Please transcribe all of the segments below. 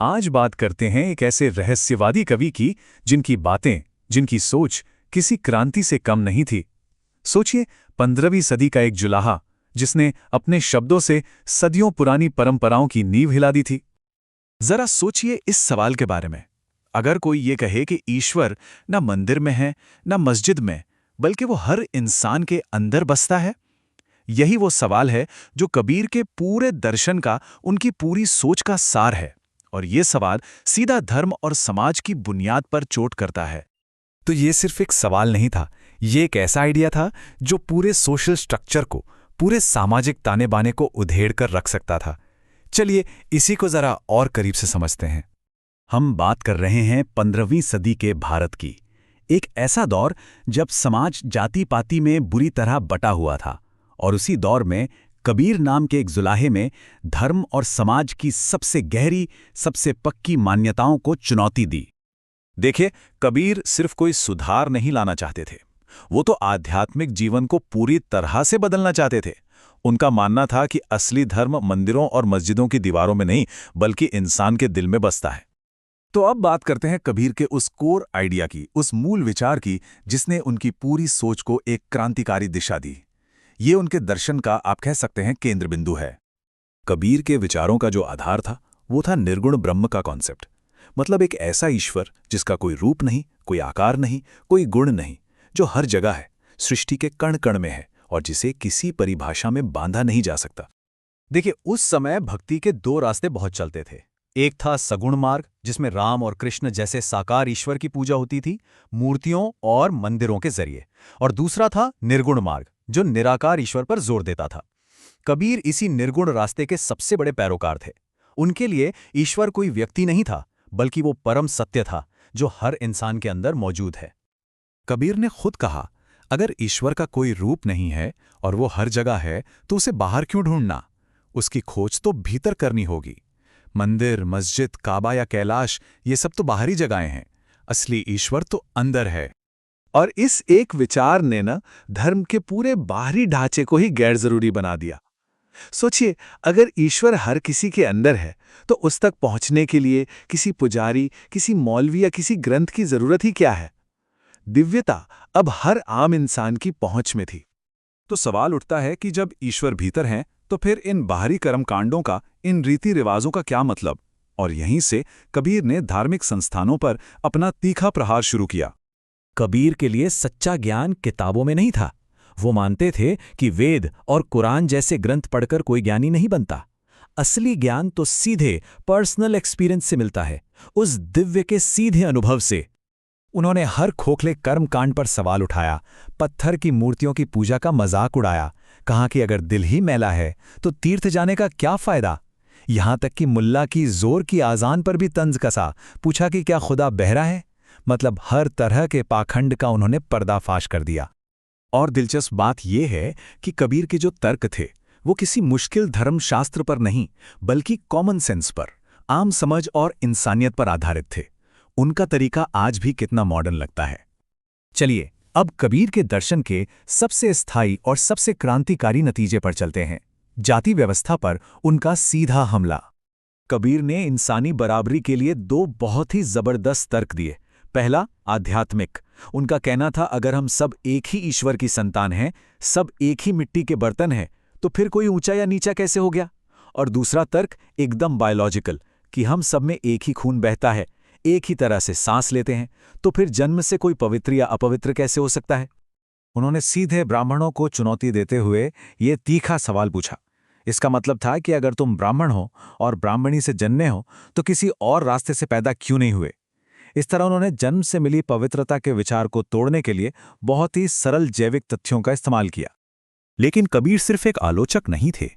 आज बात करते हैं एक ऐसे रहस्यवादी कवि की जिनकी बातें, जिनकी सोच किसी क्रांति से कम नहीं थी। सोचिए, 15वीं सदी का एक जुलाहा जिसने अपने शब्दों से सदियों पुरानी परंपराओं की नींव हिला दी थी। जरा सोचिए इस सवाल के बारे में। अगर कोई ये कहे कि ईश्वर न मंदिर में है, न मस्जिद में, बल्कि वो हर इंसान के अंदर बसता है। यही वो सवाल है जो कबीर के पूरे दर्शन का, उनकी पूरी सोच का सार है। और ये सवाल सीधा धर्म और समाज की बुनियाद पर चोट करता है। तो ये सिर्फ एक सवाल नहीं था, ये एक ऐसा आइडिया था जो पूरे सोशल स्ट्रक्चर को, पूरे सामाजिक ताने बाने को उधेड़ कर रख सकता था। चलिए इसी को जरा और करीब से समझते हैं। हम बात कर रहे हैं 15वीं सदी के भारत की। एक ऐसा दौर जब समाज जाति पाति में बुरी तरह बटा हुआ था, और उसी दौर में कबीर नाम के एक जुलाहे में धर्म और समाज की सबसे गहरी, सबसे पक्की मान्यताओं को चुनौती दी। देखिए, कबीर सिर्फ कोई सुधार नहीं लाना चाहते थे, वो तो आध्यात्मिक जीवन को पूरी तरह से बदलना चाहते थे। उनका मानना था कि असली धर्म मंदिरों और मस्जिदों की दीवारों में नहीं, बल्कि इंसान के दिल में बसता है। तो अब बात करते हैं कबीर के उस कोर आइडिया की, उस मूल विचार की, जिसने उनकी पूरी सोच को एक क्रांतिकारी दिशा दी। ये उनके दर्शन का, आप कह सकते हैं, केंद्र बिंदु है। कबीर के विचारों का जो आधार था वो था निर्गुण ब्रह्म का कॉन्सेप्ट। मतलब एक ऐसा ईश्वर जिसका कोई रूप नहीं, कोई आकार नहीं, कोई गुण नहीं, जो हर जगह है, सृष्टि के कण कण में है और जिसे किसी परिभाषा में बांधा नहीं जा सकता। देखिए, उस समय भक्ति के दो रास्ते बहुत चलते थे। एक था सगुण मार्ग, जिसमें राम और कृष्ण जैसे साकार ईश्वर की पूजा होती थी, मूर्तियों और मंदिरों के जरिए। और दूसरा था निर्गुण मार्ग, जो निराकार ईश्वर पर जोर देता था। कबीर इसी निर्गुण रास्ते के सबसे बड़े पैरोकार थे। उनके लिए ईश्वर कोई व्यक्ति नहीं था, बल्कि वो परम सत्य था जो हर इंसान के अंदर मौजूद है। कबीर ने खुद कहा, अगर ईश्वर का कोई रूप नहीं है और वो हर जगह है, तो उसे बाहर क्यों ढूंढना? उसकी खोज तो भीतर करनी होगी। मंदिर, मस्जिद, काबा या कैलाश, ये सब तो बाहरी जगहें हैं। असली ईश्वर तो अंदर है। और इस एक विचार ने धर्म के पूरे बाहरी ढांचे को ही गैर जरूरी बना दिया। सोचिए, अगर ईश्वर हर किसी के अंदर है, तो उस तक पहुंचने के लिए किसी पुजारी, किसी मौलवी या किसी ग्रंथ की जरूरत ही क्या है? दिव्यता अब हर आम इंसान की पहुंच में थी। तो सवाल उठता है कि जब ईश्वर भीतर हैं, तो फिर इन बाहरी कर्मकांडों का, इन रीति रिवाजों का क्या मतलब? और यहीं से कबीर ने धार्मिक संस्थानों पर अपना तीखा प्रहार शुरू किया। कबीर के लिए सच्चा ज्ञान किताबों में नहीं था। वो मानते थे कि वेद और कुरान जैसे ग्रंथ पढ़कर कोई ज्ञानी नहीं बनता। असली ज्ञान तो सीधे पर्सनल एक्सपीरियंस से मिलता है, उस दिव्य के सीधे अनुभव से। उन्होंने हर खोखले कर्मकांड पर सवाल उठाया, पत्थर की मूर्तियों की पूजा का मजाक उड़ाया, कहा कि अगर दिल ही मैला है तो तीर्थ जाने का क्या फायदा। यहां तक कि मुल्ला की जोर की आजान पर भी तंज कसा, पूछा कि क्या खुदा बहरा है? मतलब हर तरह के पाखंड का उन्होंने पर्दाफाश कर दिया। और दिलचस्प बात यह है कि कबीर के जो तर्क थे वो किसी मुश्किल धर्मशास्त्र पर नहीं, बल्कि कॉमन सेंस पर, आम समझ और इंसानियत पर आधारित थे। उनका तरीका आज भी कितना मॉडर्न लगता है। चलिए अब कबीर के दर्शन के सबसे स्थायी और सबसे क्रांतिकारी नतीजे पर चलते हैं, जाति व्यवस्था पर उनका सीधा हमला। कबीर ने इंसानी बराबरी के लिए दो बहुत ही जबरदस्त तर्क दिए। पहला, आध्यात्मिक। उनका कहना था, अगर हम सब एक ही ईश्वर की संतान हैं, सब एक ही मिट्टी के बर्तन हैं, तो फिर कोई ऊंचा या नीचा कैसे हो गया? और दूसरा तर्क एकदम बायोलॉजिकल, कि हम सब में एक ही खून बहता है, एक ही तरह से सांस लेते हैं, तो फिर जन्म से कोई पवित्र या अपवित्र कैसे हो सकता है? उन्होंने सीधे ब्राह्मणों को चुनौती देते हुए ये तीखा सवाल पूछा। इसका मतलब था कि अगर तुम ब्राह्मण हो और ब्राह्मणी से जन्मे हो, तो किसी और रास्ते से पैदा क्यों नहीं हुए? इस तरह उन्होंने जन्म से मिली पवित्रता के विचार को तोड़ने के लिए बहुत ही सरल जैविक तथ्यों का इस्तेमाल किया। लेकिन कबीर सिर्फ एक आलोचक नहीं थे।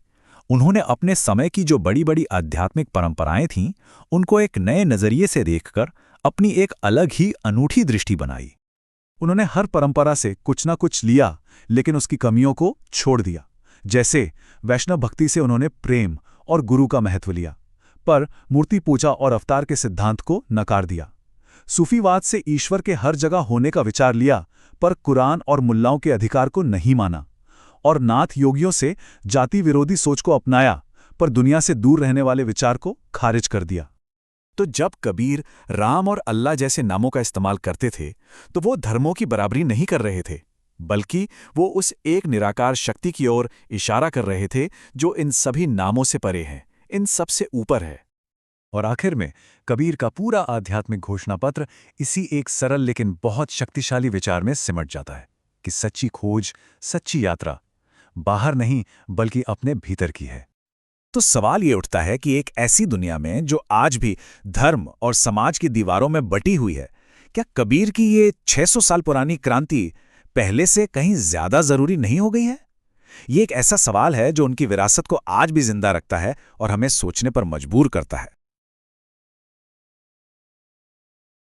उन्होंने अपने समय की जो बड़ी बड़ी आध्यात्मिक परंपराएं थीं, उनको एक नए नजरिए से देखकर अपनी एक अलग ही अनूठी दृष्टि बनाई। उन्होंने हर परंपरा से कुछ ना कुछ लिया, लेकिन उसकी कमियों को छोड़ दिया। जैसे वैष्णव भक्ति से उन्होंने प्रेम और गुरु का महत्व लिया, पर मूर्ति पूजा और अवतार के सिद्धांत को नकार दिया। सूफीवाद से ईश्वर के हर जगह होने का विचार लिया, पर कुरान और मुल्लाओं के अधिकार को नहीं माना। और नाथ योगियों से जाति विरोधी सोच को अपनाया, पर दुनिया से दूर रहने वाले विचार को खारिज कर दिया। तो जब कबीर राम और अल्लाह जैसे नामों का इस्तेमाल करते थे तो वो धर्मों की बराबरी नहीं कर रहे थे, बल्कि वो उस एक निराकार शक्ति की ओर इशारा कर रहे थे जो इन सभी नामों से परे है, इन सबसे ऊपर है। और आखिर में कबीर का पूरा आध्यात्मिक घोषणापत्र इसी एक सरल लेकिन बहुत शक्तिशाली विचार में सिमट जाता है कि सच्ची खोज, सच्ची यात्रा बाहर नहीं बल्कि अपने भीतर की है। तो सवाल ये उठता है कि एक ऐसी दुनिया में जो आज भी धर्म और समाज की दीवारों में बटी हुई है, क्या कबीर की ये 600 साल पुरानी क्रांति पहले से कहीं ज्यादा जरूरी नहीं हो गई है? ये एक ऐसा सवाल है जो उनकी विरासत को आज भी जिंदा रखता है और हमें सोचने पर मजबूर करता है।